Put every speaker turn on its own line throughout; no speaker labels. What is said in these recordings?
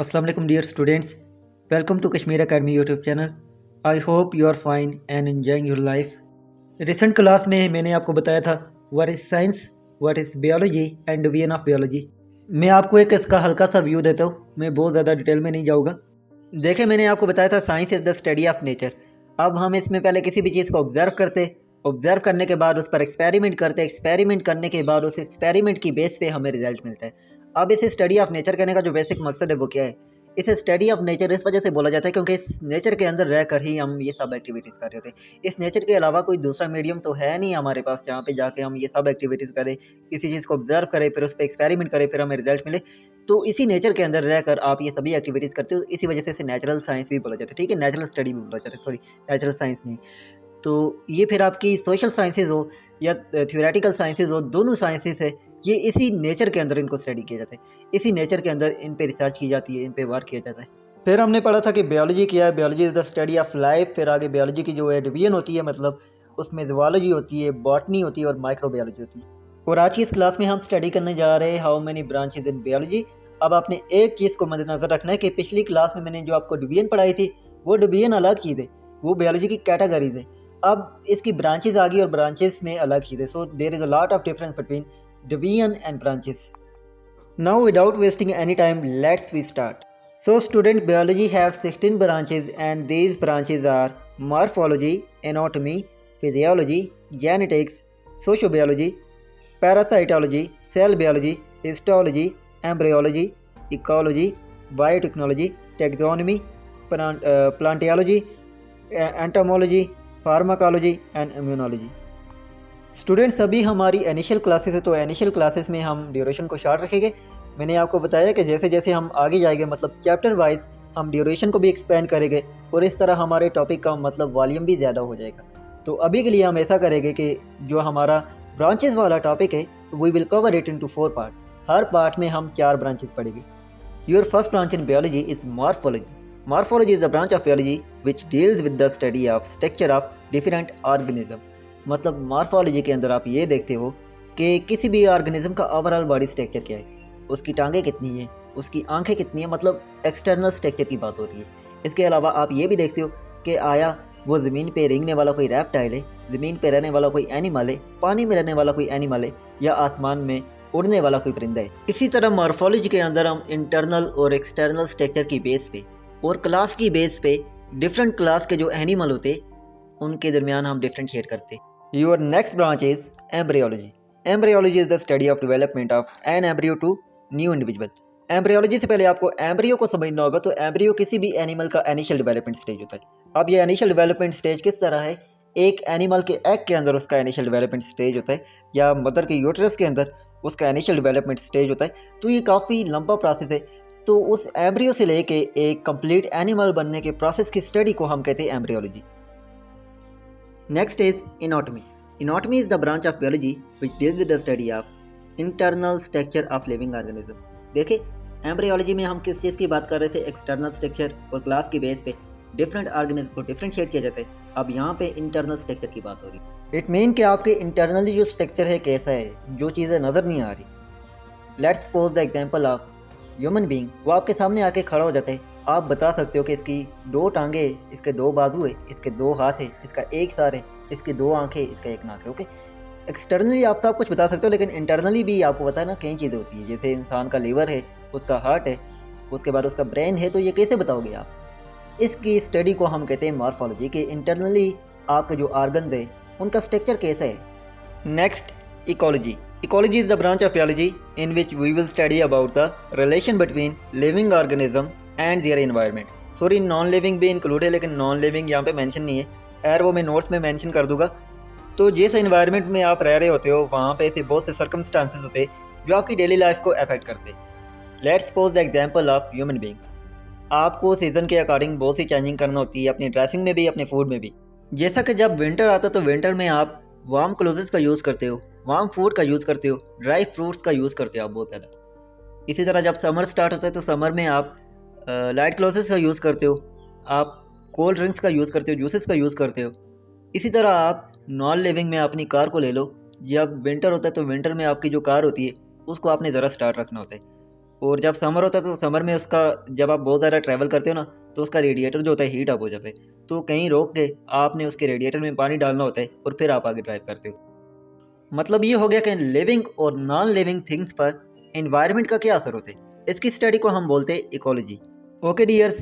Assalamu alaikum dear students. Welcome to Kashmir Academy YouTube channel. I hope you are fine and enjoying your life. Recent class में मैंने आपको बताया था what is science, what is biology and division of biology. मैं आपको एक इसका हल्का सा व्यू देता हूँ, मैं बहुत ज़्यादा डिटेल में नहीं जाऊँगा। देखिए, मैंने आपको बताया था science is the study of nature. अब हम इसमें पहले किसी भी चीज़ को ऑब्जर्व करने के बाद उस पर एक्सपेरिमेंट करते, एक्सपेरिमेंट करने के बाद उस एक्सपेरिमेंट की बेस पे हमें रिजल्ट मिलता है। अब इसे स्टडी ऑफ नेचर कहने का जो बेसिक मकसद है वो क्या है? इसे स्टडी ऑफ नेचर इस वजह से बोला जाता है क्योंकि इस नेचर के अंदर रहकर ही हम ये सब एक्टिविटीज़ कर रहे होते हैं। इस नेचर के अलावा कोई दूसरा मीडियम तो है नहीं हमारे पास जहाँ पे जाके हम ये सब एक्टिविटीज़ करें, किसी चीज़ को ऑब्जर्व करें, फिर उस पर एक्सपेरिमेंट करें, फिर हमें रिजल्ट मिले। तो इसी नेचर के अंदर रहकर आप ये सभी एक्टिविटीज़ करते हो, इसी वजह से इसे नेचुरल साइंस भी बोला जाता है। ठीक है, नेचुरल स्टडी भी बोला जाता है, सॉरी नेचुरल साइंस नहीं। तो ये फिर आपकी सोशल साइंसेज हो या थ्योरेटिकल साइंसेज हो, दोनों साइंसेज है, ये इसी नेचर के अंदर इनको स्टडी किया जाता है, इसी नेचर के अंदर इन पे रिसर्च की जाती है, इन पे वर्क किया जाता है। फिर हमने पढ़ा था कि बायोलॉजी क्या है, biology is the study of life. फिर आगे बायोलॉजी की जो है डिवीजन होती है, मतलब उसमें ज़ूलॉजी होती है, बॉटनी होती है और माइक्रोबायोलॉजी होती है। और आज की इस क्लास में हम स्टडी करने जा रहे हैं how many branches in biology. अब आपने एक चीज़ को मद्देनजर रखना है कि पिछली क्लास में मैंने जो आपको डिवीजन पढ़ाई थी वो डिवीजन अलग की थे, वो बायोलॉजी की कैटेगरीज है। अब इसकी ब्रांचेज आ गई और ब्रांचेस में अलग ही थे। So there is a lot of difference between division and branches. Now without wasting any time, let's we start. So student, biology have 16 branches and these branches are morphology, anatomy, physiology, genetics, sociobiology, parasitology, cell biology, histology, embryology, ecology, biotechnology, taxonomy, plantology, entomology, pharmacology and immunology. Students, अभी हमारी initial classes है, तो initial classes में हम duration को short रखेंगे। मैंने आपको बताया कि जैसे जैसे हम आगे जाएंगे, मतलब चैप्टर वाइज हम ड्यूरेशन को भी एक्सपेंड करेंगे और इस तरह हमारे टॉपिक का मतलब वॉल्यूम भी ज़्यादा हो जाएगा। तो अभी के लिए हम ऐसा करेंगे कि जो हमारा ब्रांचेस वाला टॉपिक है we will cover it into 4 part. हर पार्ट में हम 4 ब्रांचेस पढ़ेंगे। Your first branch in biology is morphology. Morphology is the branch of biology which deals with the study of structure of different organism. मतलब morphology के अंदर आप ये देखते हो कि किसी भी ऑर्गेनिज्म का ओवरऑल बॉडी स्ट्रक्चर क्या है, उसकी टांगें कितनी हैं, उसकी आंखें कितनी हैं, मतलब एक्सटर्नल स्ट्रक्चर की बात हो रही है। इसके अलावा आप ये भी देखते हो कि आया वो ज़मीन पे रेंगने वाला कोई रेप्टाइल है, ज़मीन पे रहने वाला कोई एनिमल है, पानी में रहने वाला कोई एनिमल है, या आसमान में उड़ने वाला कोई परिंदा है। इसी तरह मॉर्फोलॉजी के अंदर हम इंटरनल और एक्सटर्नल स्ट्रक्चर की बेस पे और क्लास की बेस पे डिफरेंट क्लास के जो एनिमल होते उनके दरमियान हम डिफ्रेंशिएट करते। Your next branch is embryology. Embryology is the study of development of an embryo to new individual. Embryology से पहले आपको एम्ब्रियो को समझना होगा। तो एम्ब्रियो किसी भी एनिमल का इनिशियल डेवलपमेंट स्टेज होता है। अब ये इनिशियल डेवलपमेंट स्टेज किस तरह है? एक एनिमल के एग के अंदर उसका इनिशियल डेवलपमेंट स्टेज होता है, या मदर के यूट्रस के अंदर उसका इनिशियल डेवलपमेंट स्टेज होता है। तो ये काफ़ी लंबा प्रोसेस है। तो उस एम्ब्रियो से लेके एक कंप्लीट एनिमल बनने के प्रोसेस की स्टडी को हम कहते हैं embryology. Next is anatomy. Anatomy is the branch of biology which deals with the study of internal structure of living organism. देखिए, एम्ब्रियोलॉजी में हम किस चीज़ की बात कर रहे थे? एक्सटर्नल स्ट्रक्चर और क्लास की बेस पे डिफरेंट ऑर्गेनिज्म को डिफ्रेंशिएट किया जाता है। अब यहाँ पे इंटरनल स्ट्रक्चर की बात हो रही है। इट मीन कि आपके इंटरनली जो स्ट्रक्चर है कैसा है, जो चीज़ें नज़र नहीं आ रही। Let's suppose the example of human being. वो आपके सामने आके खड़ा हो जाता है। आप बता सकते हो कि इसकी 2 टांगे, इसके 2 बाजू है, इसके 2 हाथ है, इसका एक सर है, इसकी 2 आंखें, इसका एक नाक है। ओके, एक्सटर्नली आप सब कुछ बता सकते हो, लेकिन इंटरनली भी आपको पता है ना कई चीज़ें होती है। जैसे इंसान का लीवर है, उसका हार्ट है, उसके बाद उसका ब्रेन है। तो ये कैसे बताओगे आप? इसकी स्टडी को हम कहते हैं मॉर्फोलॉजी, कि इंटरनली आपके जो आर्गन है उनका स्ट्रक्चर कैसा है। Next, ecology. Ecology is the branch of biology in which we will study about the relation between living organism and their environment. Sorry, non living भी इंक्लूड है, लेकिन नॉन लिविंग यहाँ पे मेंशन नहीं है। खैर वो मैं नोट्स में मेंशन कर दूंगा। तो जिस एनवायरनमेंट में आप रह रहे होते हो वहाँ पे ऐसे बहुत से सर्कमस्टांसेस होते हैं जो आपकी डेली लाइफ को अफेक्ट करते हैं। Let's suppose the example of human being. आपको सीज़न के अकॉर्डिंग बहुत सी चेंजिंग करना होती है, अपनी ड्रेसिंग में भी, अपने फूड में भी। जैसा कि जब विंटर आता है तो विंटर में आप वार्म क्लोथ्स का यूज़ करते हो, वार्म फूड का यूज़ करते हो, ड्राई फ्रूट्स का यूज़ करते हो आप बहुत ज़्यादा। इसी तरह जब समर स्टार्ट होता है तो समर में आप लाइट क्लोथ्स का यूज़ करते हो, आप कोल्ड ड्रिंक्स का यूज़ करते हो, जूसेस का यूज़ करते हो। इसी तरह आप नॉन लिविंग में अपनी कार को ले लो। जब विंटर होता है तो विंटर में आपकी जो कार होती है उसको आपने ज़रा स्टार्ट रखना होता है। और जब समर होता है तो समर में उसका, जब आप बहुत ज़्यादा ट्रैवल करते हो ना, तो उसका रेडिएटर जो होता है हीट अप हो जाता है। तो कहीं रोक के आपने उसके रेडिएटर में पानी डालना होता है और फिर आप आगे ड्राइव करते हो। मतलब ये हो गया कि लिविंग और नॉन लिविंग थिंग्स पर एनवायरनमेंट का क्या असर होता है। इसकी स्टडी को हम बोलते हैं इकोलॉजी। ओके डियर्स,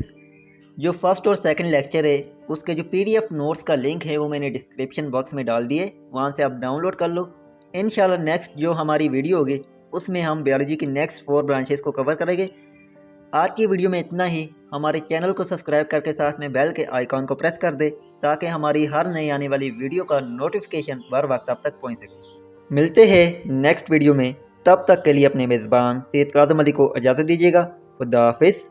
जो फर्स्ट और सेकंड लेक्चर है उसके जो पीडीएफ नोट्स का लिंक है वो मैंने डिस्क्रिप्शन बॉक्स में डाल दिए, वहाँ से आप डाउनलोड कर लो। इंशाल्लाह नेक्स्ट जो हमारी वीडियो होगी उसमें हम बायोलॉजी की नेक्स्ट 4 ब्रांचेस को कवर करेंगे। आज की वीडियो में इतना ही। हमारे चैनल को सब्सक्राइब करके साथ में बेल के आइकॉन को प्रेस कर दे ताकि हमारी हर नई आने वाली वीडियो का नोटिफिकेशन बर वक्त आप तक पहुँच सके। मिलते हैं नेक्स्ट वीडियो में, तब तक के लिए अपने मेज़बान सैयद काज़म अली को इजाज़त दीजिएगा। खुदा हाफिज़।